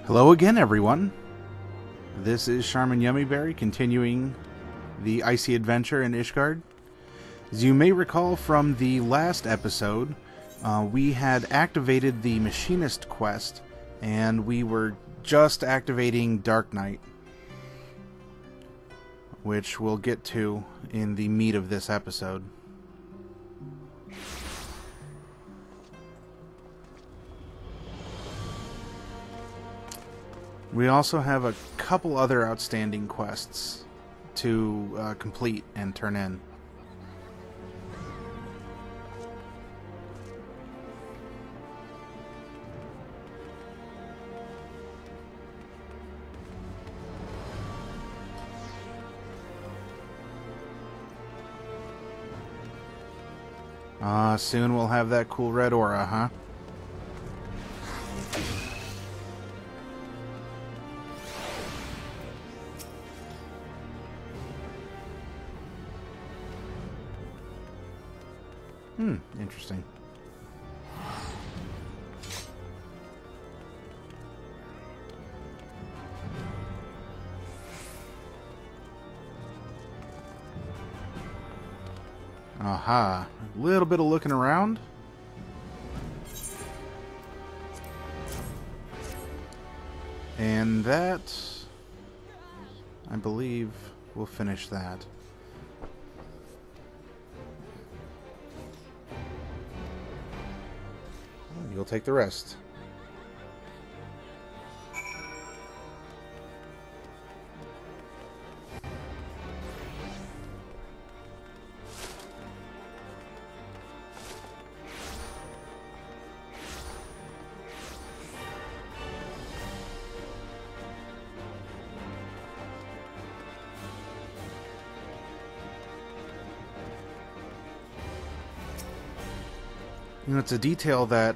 Hello again, everyone. This is Charmin Yummyberry continuing the Icy Adventure in Ishgard. As you may recall from the last episode, we had activated the Machinist quest, and we were just activating Dark Knight, which we'll get to in the meat of this episode. We also have a couple other outstanding quests to complete and turn in. Soon we'll have that cool red aura, huh? Interesting. Aha. A little bit of looking around. And that, I believe, will finish that. You'll take the rest. You know, it's a detail that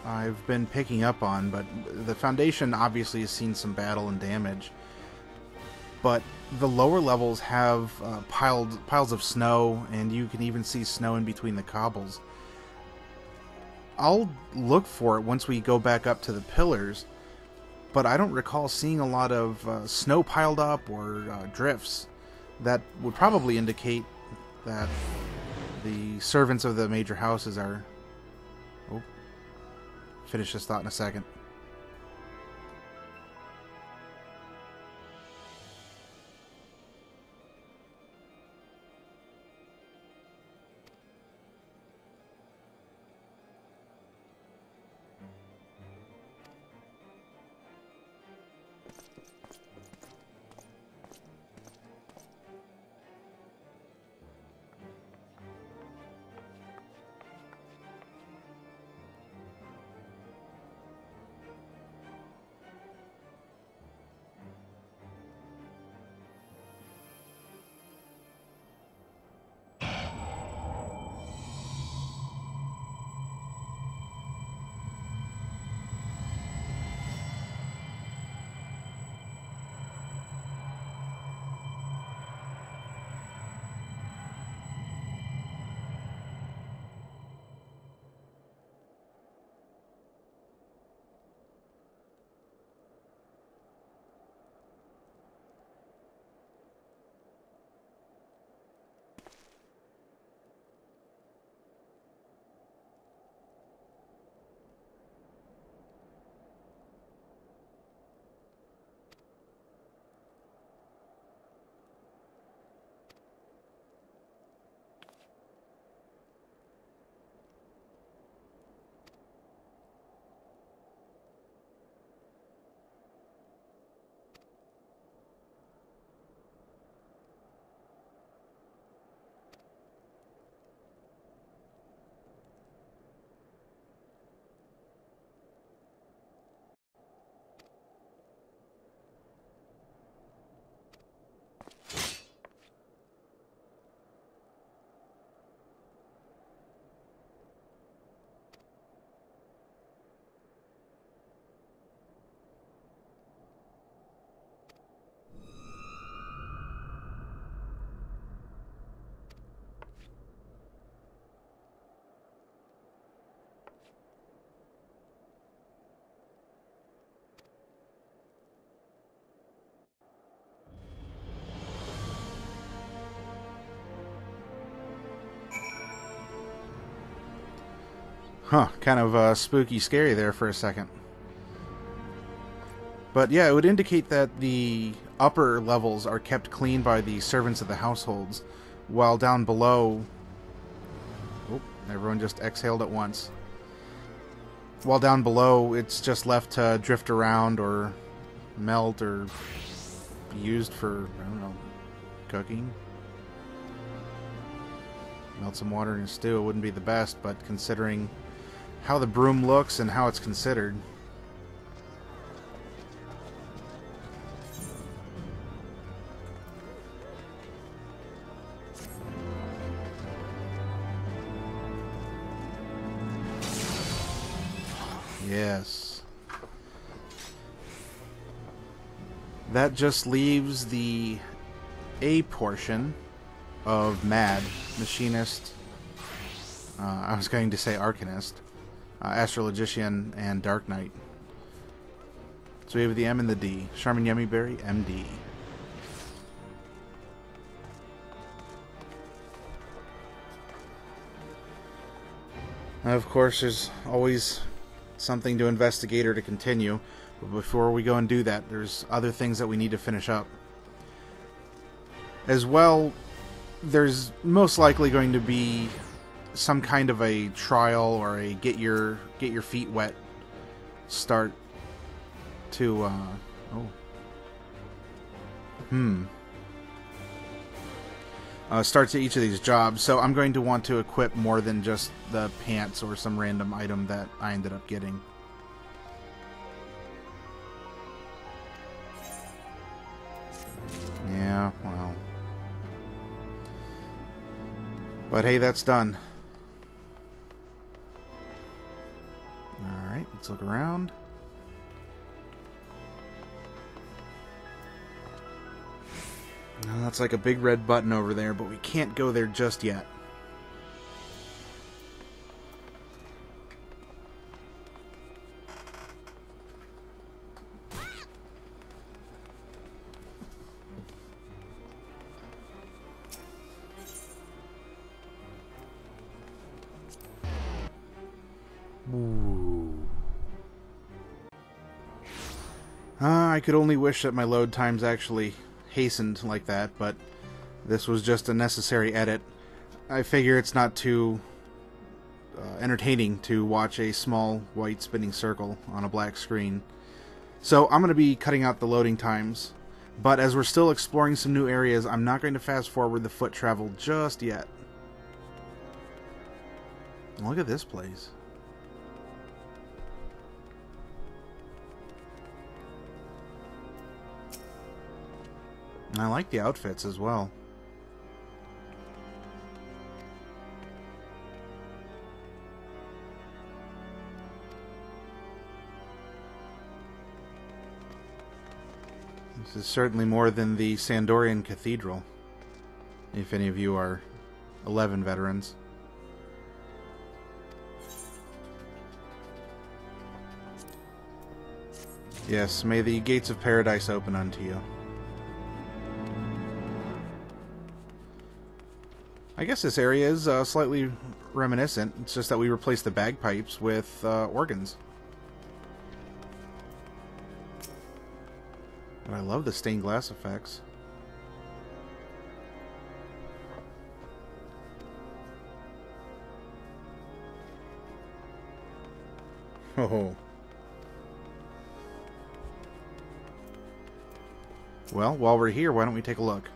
I've been picking up on, but the Foundation obviously has seen some battle and damage. But the lower levels have piles of snow, and you can even see snow in between the cobbles. I'll look for it once we go back up to the pillars, but I don't recall seeing a lot of snow piled up or drifts. That would probably indicate that the servants of the major houses are... Oh. Finish this thought in a second. Huh, kind of spooky scary there for a second. But yeah, it would indicate that the upper levels are kept clean by the servants of the households, while down below... Oh, everyone just exhaled at once. While down below, it's just left to drift around or melt or be used for, I don't know, cooking. Melt some water in a stew. It wouldn't be the best, but considering how the broom looks and how it's considered... Yes. That just leaves the A portion of MAD, Machinist, I was going to say Arcanist, Astrologian, and Dark Knight. So we have the M and the D. Charmin Yummy Berry, MD. Of course, there's always something to investigate or to continue, but before we go and do that, there's other things that we need to finish up. As well, there's most likely going to be some kind of a trial or a get your feet wet start to start to each of these jobs, so I'm going to want to equip more than just the pants or some random item that I ended up getting. Yeah, well. But hey, that's done. Alright, let's look around. Oh, that's like a big red button over there, but we can't go there just yet. Ooh. I could only wish that my load times actually hastened like that, but this was just a necessary edit. I figure it's not too entertaining to watch a small white spinning circle on a black screen. So I'm going to be cutting out the loading times, but as we're still exploring some new areas, I'm not going to fast forward the foot travel just yet. Look at this place. I like the outfits as well. This is certainly more than the Sandorian Cathedral, if any of you are 11 veterans. Yes, may the gates of paradise open unto you. I guess this area is slightly reminiscent. It's just that we replaced the bagpipes with organs. But I love the stained glass effects. Oh. Well, while we're here, why don't we take a look?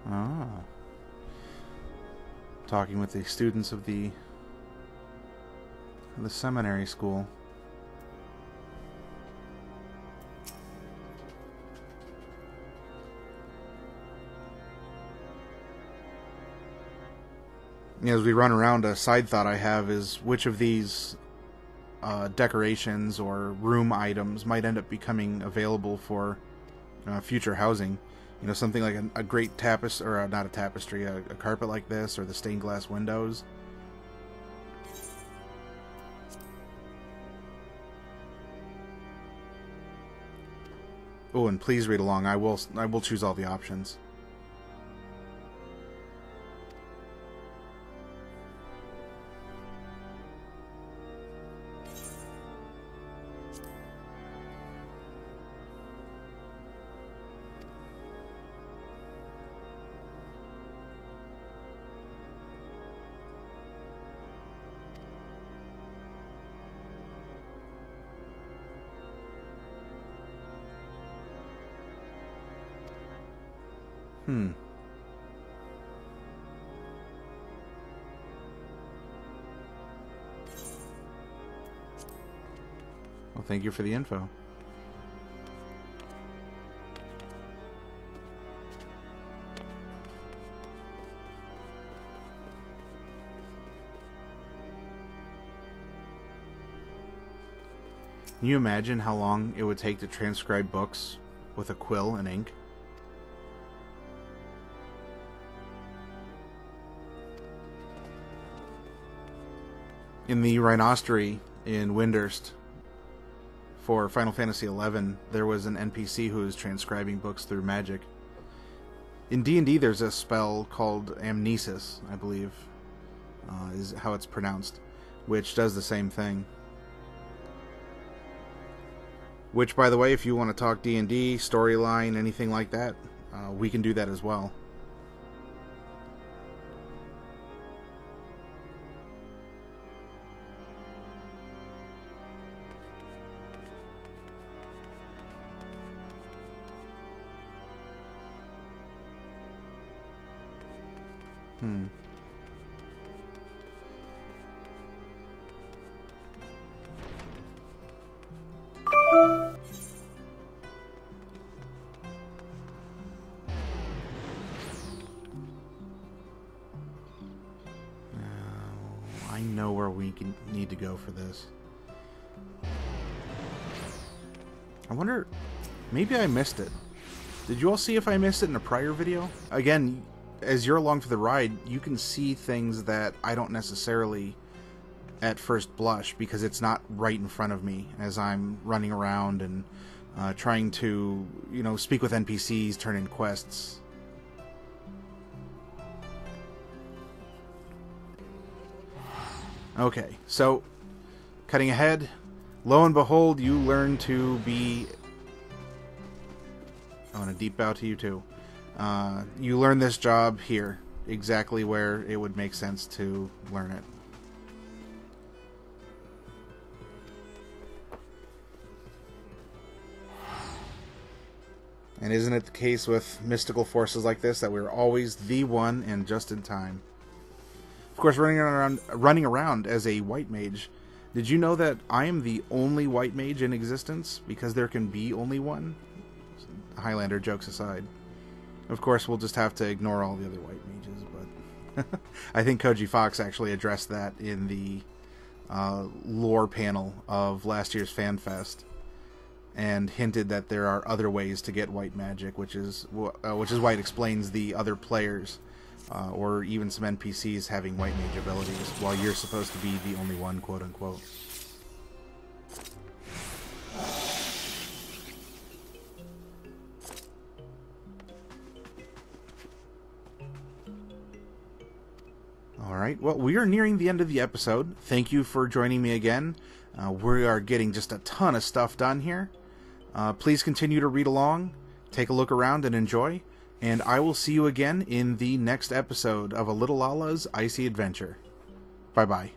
Ah. Talking with the students of the seminary school. As we run around, a side thought I have is which of these decorations or room items might end up becoming available for future housing. You know, something like a great tapestry, or not a tapestry, a carpet like this, or the stained glass windows. Oh, and please read along. I will choose all the options. Well, thank you for the info. Can you imagine how long it would take to transcribe books with a quill and ink? In the Rhinostery in Windurst for Final Fantasy XI, there was an NPC who was transcribing books through magic. In D&D, there's a spell called Amnesis, I believe, is how it's pronounced, which does the same thing. Which, by the way, if you want to talk D&D, storyline, anything like that, we can do that as well. I know where we need to go for this. I wonder, maybe I missed it. Did you all see if I missed it in a prior video? Again, as you're along for the ride, you can see things that I don't necessarily at first blush, because it's not right in front of me as I'm running around and trying to, you know, speak with NPCs, turn in quests. Okay, so cutting ahead, lo and behold, you learn to be... I want to deep bow to you too. You learn this job here, exactly where it would make sense to learn it. And isn't it the case with mystical forces like this that we're always the one and just in time? Of course, running around as a white mage, did you know that I am the only white mage in existence because there can be only one? Highlander jokes aside. Of course, we'll just have to ignore all the other white mages, but I think Koji Fox actually addressed that in the lore panel of last year's FanFest, and hinted that there are other ways to get white magic, which is why it explains the other players, or even some NPCs having white mage abilities, while you're supposed to be the only one, quote unquote. Alright, well, we are nearing the end of the episode. Thank you for joining me again. We are getting just a ton of stuff done here. Please continue to read along, take a look around, and enjoy. And I will see you again in the next episode of A Little Lala's Icy Adventure. Bye-bye.